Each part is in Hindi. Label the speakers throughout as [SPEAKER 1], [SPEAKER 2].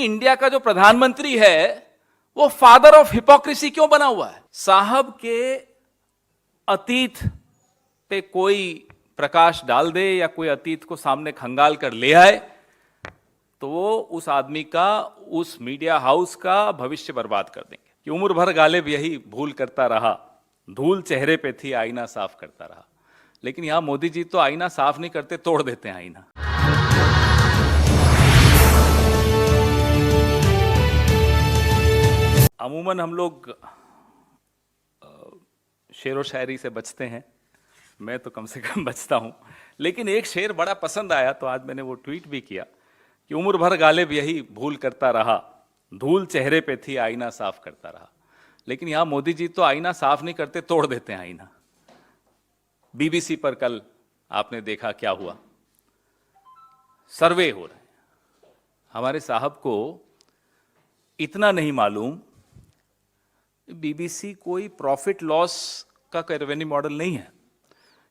[SPEAKER 1] इंडिया का जो प्रधानमंत्री है वो फादर ऑफ हिपोक्रेसी क्यों बना हुआ है? साहब के अतीत पे कोई प्रकाश डाल दे या कोई अतीत को सामने खंगाल कर ले आए तो वो उस आदमी का, उस मीडिया हाउस का भविष्य बर्बाद कर देंगे कि उम्र भर गालिब यही भूल करता रहा, धूल चेहरे पे थी, आईना साफ करता रहा। लेकिन यहां मोदी जी तो आईना साफ नहीं करते, तोड़ देते हैं आईना। अमूमन हम लोग शेरो शायरी से बचते हैं, मैं तो कम से कम बचता हूं, लेकिन एक शेर बड़ा पसंद आया तो आज मैंने वो ट्वीट भी किया कि उम्र भर गालिब यही भूल करता रहा, धूल चेहरे पे थी, आईना साफ करता रहा। लेकिन यहां मोदी जी तो आईना साफ नहीं करते, तोड़ देते हैं आईना। बीबीसी पर कल आपने देखा क्या हुआ, सर्वे हो रहे हैं। हमारे साहब को इतना नहीं मालूम, बीबीसी कोई प्रॉफिट लॉस का रेवेन्यू मॉडल नहीं है।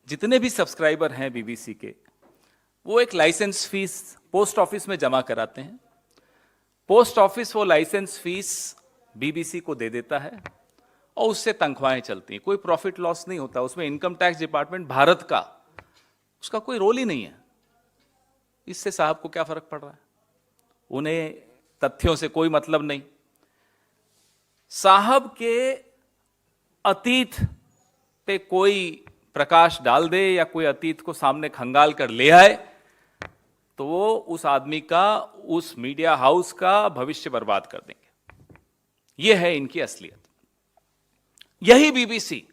[SPEAKER 1] जितने भी सब्सक्राइबर हैं बीबीसी के, वो एक लाइसेंस फीस पोस्ट ऑफिस में जमा कराते हैं। पोस्ट ऑफिस वो लाइसेंस फीस बीबीसी को दे देता है और उससे तनख्वाहें चलती हैं। कोई प्रॉफिट लॉस नहीं होता उसमें। इनकम टैक्स डिपार्टमेंट भारत का, उसका कोई रोल ही नहीं है। इससे साहब को क्या फर्क पड़ रहा है? उन्हें तथ्यों से कोई मतलब नहीं। साहब के अतीत पे कोई प्रकाश डाल दे या कोई अतीत को सामने खंगाल कर ले आए तो वो उस आदमी का, उस मीडिया हाउस का भविष्य बर्बाद कर देंगे। यह है इनकी असलियत। यही बीबीसी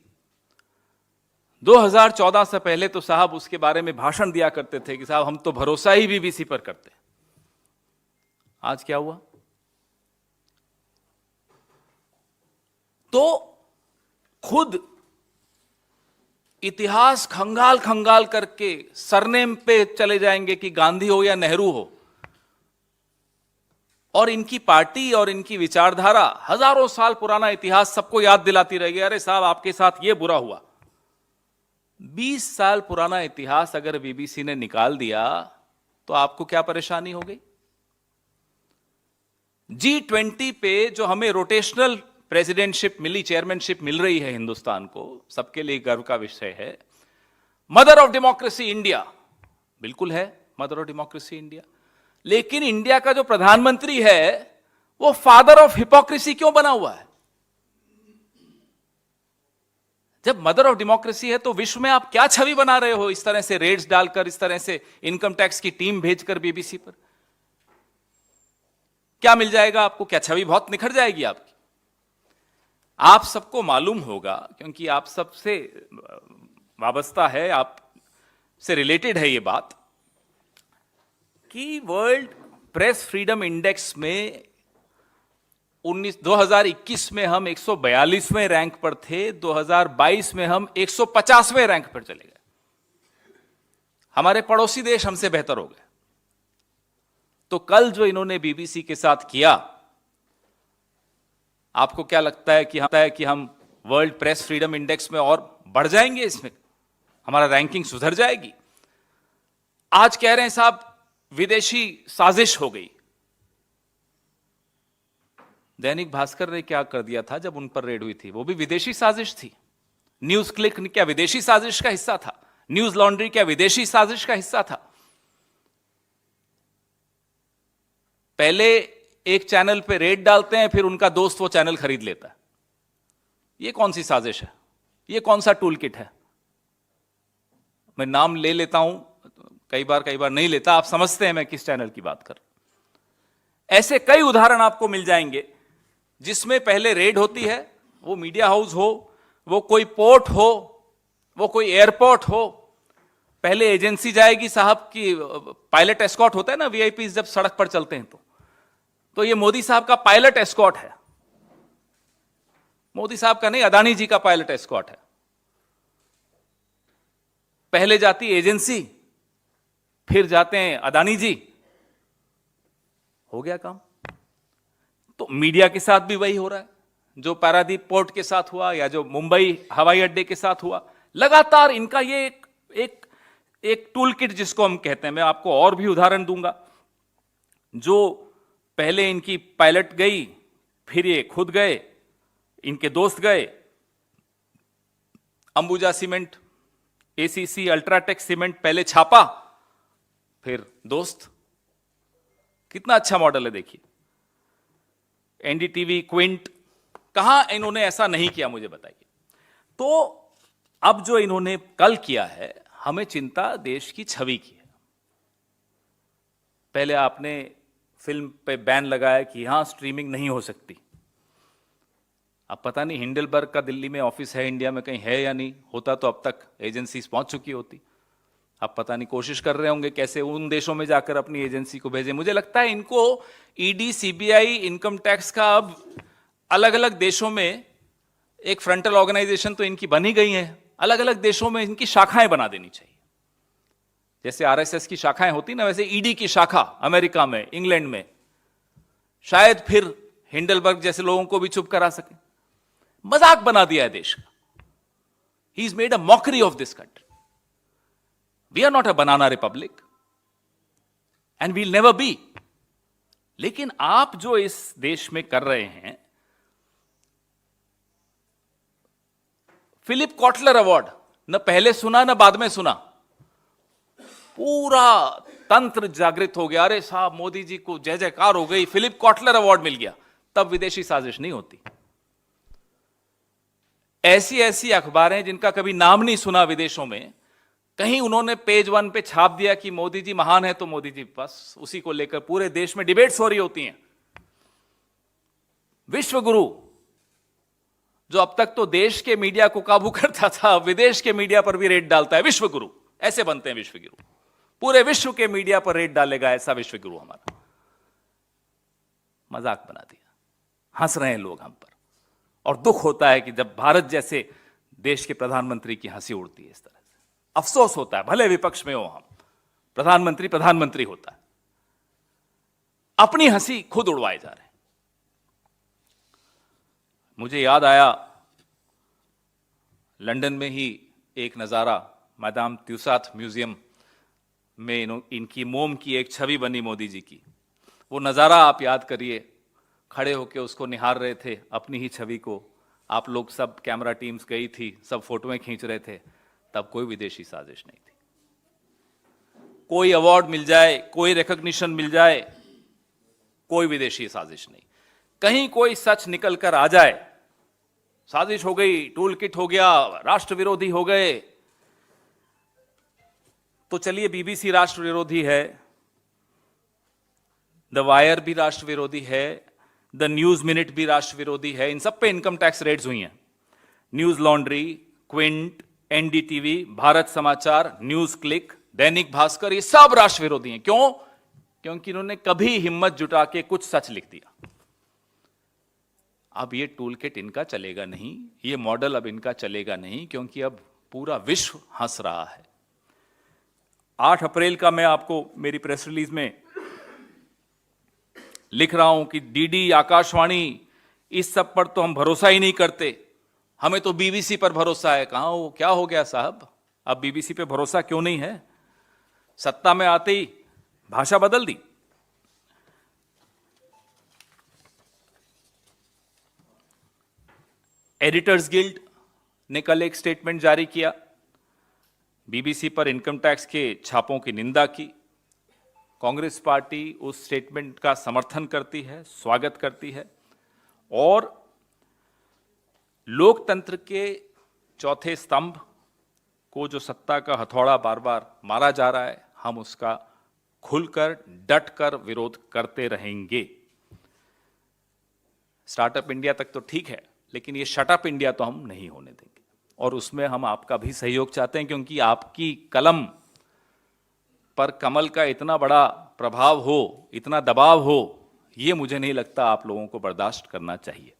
[SPEAKER 1] 2014 से पहले तो साहब उसके बारे में भाषण दिया करते थे कि साहब हम तो भरोसा ही बीबीसी पर करते हैं। आज क्या हुआ? तो खुद इतिहास खंगाल खंगाल करके सरनेम पे चले जाएंगे कि गांधी हो या नेहरू हो, और इनकी पार्टी और इनकी विचारधारा हजारों साल पुराना इतिहास सबको याद दिलाती रहेगी। अरे साहब आपके साथ ये बुरा हुआ। 20 साल पुराना इतिहास अगर बीबीसी ने निकाल दिया तो आपको क्या परेशानी हो गई? G20 पे जो हमें रोटेशनल प्रेसिडेंटशिप मिली, चेयरमैनशिप मिल रही है हिंदुस्तान को, सबके लिए गर्व का विषय है। मदर ऑफ डेमोक्रेसी इंडिया, बिल्कुल है मदर ऑफ डेमोक्रेसी इंडिया। लेकिन इंडिया का जो प्रधानमंत्री है वो फादर ऑफ हिपोक्रेसी क्यों बना हुआ है? जब मदर ऑफ डेमोक्रेसी है तो विश्व में आप क्या छवि बना रहे हो? इस तरह से रेड्स डालकर, इस तरह से इनकम टैक्स की टीम भेजकर बीबीसी पर क्या मिल जाएगा आपको? क्या छवि बहुत निखर जाएगी आपकी? आप सबको मालूम होगा, क्योंकि आप सबसे वाबस्ता है, आप से रिलेटेड है ये बात, कि वर्ल्ड प्रेस फ्रीडम इंडेक्स में 2021 में हम 142वें रैंक पर थे, 2022 में हम 150वें रैंक पर चले गए। हमारे पड़ोसी देश हमसे बेहतर हो गए। तो कल जो इन्होंने बीबीसी के साथ किया, आपको क्या लगता है कि हम वर्ल्ड प्रेस फ्रीडम इंडेक्स में और बढ़ जाएंगे? इसमें हमारा रैंकिंग सुधर जाएगी? आज कह रहे हैं साहब विदेशी साजिश हो गई। दैनिक भास्कर ने क्या कर दिया था जब उन पर रेड हुई थी? वो भी विदेशी साजिश थी। न्यूज क्लिक क्या विदेशी साजिश का हिस्सा था? न्यूज लॉन्ड्री क्या विदेशी साजिश का हिस्सा था? पहले एक चैनल पे रेड डालते हैं, फिर उनका दोस्त वो चैनल खरीद लेता है। ये कौन सी साजिश है? ये कौन सा टूल किट है? मैं नाम ले लेता हूं, कई बार नहीं लेता। आप समझते हैं मैं किस चैनल की बात कर रहा हूं। ऐसे कई उदाहरण आपको मिल जाएंगे जिसमें पहले रेड होती है, वो मीडिया हाउस हो, वो कोई पोर्ट हो, वो कोई एयरपोर्ट हो। पहले एजेंसी जाएगी साहब की, पायलट एस्कॉर्ट होता है ना वीआईपी जब सड़क पर चलते हैं तो ये मोदी साहब का पायलट एस्कॉर्ट है। मोदी साहब का नहीं, अदानी जी का पायलट एस्कॉर्ट है। पहले जाती एजेंसी, फिर जाते हैं अदानी जी। हो गया काम। तो मीडिया के साथ भी वही हो रहा है, जो पारादीप पोर्ट के साथ हुआ या जो मुंबई हवाई अड्डे के साथ हुआ। लगातार इनका ये एक टूल किट जिसको हम कहते हैं, मैं आपको और भी उदाहरण दूंगा, जो पहले इनकी पायलट गई, फिर ये खुद गए, इनके दोस्त गए, Ambuja cement, ACC, UltraTech cement पहले छापा, फिर दोस्त। कितना अच्छा मॉडल है देखिए। एनडीटीवी, क्विंट, कहां इन्होंने ऐसा नहीं किया, मुझे बताइए। तो अब जो इन्होंने कल किया है, हमें चिंता देश की छवि की है। पहले आपने फिल्म पे बैन लगाया कि यहां स्ट्रीमिंग नहीं हो सकती। अब पता नहीं हिंडलबर्ग का दिल्ली में ऑफिस है, इंडिया में कहीं है या नहीं, होता तो अब तक एजेंसीज पहुंच चुकी होती। अब पता नहीं कोशिश कर रहे होंगे कैसे उन देशों में जाकर अपनी एजेंसी को भेजें। मुझे लगता है इनको ईडी, सीबीआई, इनकम टैक्स का अब अलग अलग देशों में एक फ्रंटल ऑर्गेनाइजेशन तो इनकी बनी गई है, अलग अलग देशों में इनकी शाखाएं बना देनी चाहिए। जैसे आरएसएस की शाखाएं होती ना, वैसे ईडी की शाखा अमेरिका में, इंग्लैंड में, शायद फिर हिंडलबर्ग जैसे लोगों को भी चुप करा सके। मजाक बना दिया है देश का। He is made a mockery of this country. We are not a banana republic and we'll never be. लेकिन आप जो इस देश में कर रहे हैं, फिलिप कॉटलर अवार्ड न पहले सुना न बाद में सुना, पूरा तंत्र जागृत हो गया, अरे साहब मोदी जी को जय जयकार हो गई, फिलिप कॉटलर अवार्ड मिल गया। तब विदेशी साजिश नहीं होती। ऐसी ऐसी अखबारें जिनका कभी नाम नहीं सुना विदेशों में, कहीं उन्होंने पेज 1 पे छाप दिया कि मोदी जी महान है, तो मोदी जी बस उसी को लेकर पूरे देश में डिबेट्स हो रही होती हैं। विश्व गुरु जो अब तक तो देश के मीडिया को काबू करता था, विदेश के मीडिया पर भी रेड डालता है। विश्व गुरु ऐसे बनते हैं। विश्व गुरु पूरे विश्व के मीडिया पर रेड डालेगा, ऐसा विश्व गुरु हमारा। मजाक बना दिया, हंस रहे हैं लोग हम पर। और दुख होता है कि जब भारत जैसे देश के प्रधानमंत्री की हंसी उड़ती है इस तरह से। अफसोस होता है, भले विपक्ष में हो हम, प्रधानमंत्री प्रधानमंत्री होता है, अपनी हंसी खुद उड़वाए जा रहे हैं। मुझे याद आया, लंदन में ही एक नजारा, मैदाम त्यूसाथ म्यूजियम में इनकी मोम की एक छवि बनी मोदी जी की। वो नजारा आप याद करिए, खड़े होकर उसको निहार रहे थे, अपनी ही छवि को। आप लोग सब, कैमरा टीम्स गई थी, सब फोटोएं खींच रहे थे। तब कोई विदेशी साजिश नहीं थी। कोई अवार्ड मिल जाए, कोई रिकॉग्निशन मिल जाए, कोई विदेशी साजिश नहीं। कहीं कोई सच निकल कर आ जाए, साजिश हो गई, टूल किट हो गया, राष्ट्र विरोधी हो गए, तो चलिए बीबीसी राष्ट्र विरोधी है, द वायर भी राष्ट्र विरोधी है, द न्यूज मिनट भी राष्ट्र विरोधी है। इन सब पे इनकम टैक्स रेड्स हुई हैं। News laundry, Quint, NDTV, Bharat समाचार, न्यूज क्लिक, दैनिक भास्कर, ये सब राष्ट्र विरोधी हैं। क्यों? क्योंकि इन्होंने कभी हिम्मत जुटा के कुछ सच लिख दिया। अब ये टूल किट इनका चलेगा नहीं, ये मॉडल अब इनका चलेगा नहीं, क्योंकि अब पूरा विश्व हंस रहा है। 8 अप्रैल का मैं आपको मेरी प्रेस रिलीज में लिख रहा हूं कि डीडी, आकाशवाणी, इस सब पर तो हम भरोसा ही नहीं करते, हमें तो बीबीसी पर भरोसा है। कहां हो, क्या हो गया साहब? अब बीबीसी पे भरोसा क्यों नहीं है? सत्ता में आते ही भाषा बदल दी। एडिटर्स गिल्ड ने कल एक स्टेटमेंट जारी किया, बीबीसी पर इनकम टैक्स के छापों की निंदा की। कांग्रेस पार्टी उस स्टेटमेंट का समर्थन करती है, स्वागत करती है, और लोकतंत्र के चौथे स्तंभ को जो सत्ता का हथौड़ा बार बार मारा जा रहा है, हम उसका खुलकर, डटकर विरोध करते रहेंगे। स्टार्टअप इंडिया तक तो ठीक है, लेकिन ये शटअप इंडिया तो हम नहीं होने देंगे, और उसमें हम आपका भी सहयोग चाहते हैं, क्योंकि आपकी कलम पर कमल का इतना बड़ा प्रभाव हो, इतना दबाव हो, ये मुझे नहीं लगता आप लोगों को बर्दाश्त करना चाहिए।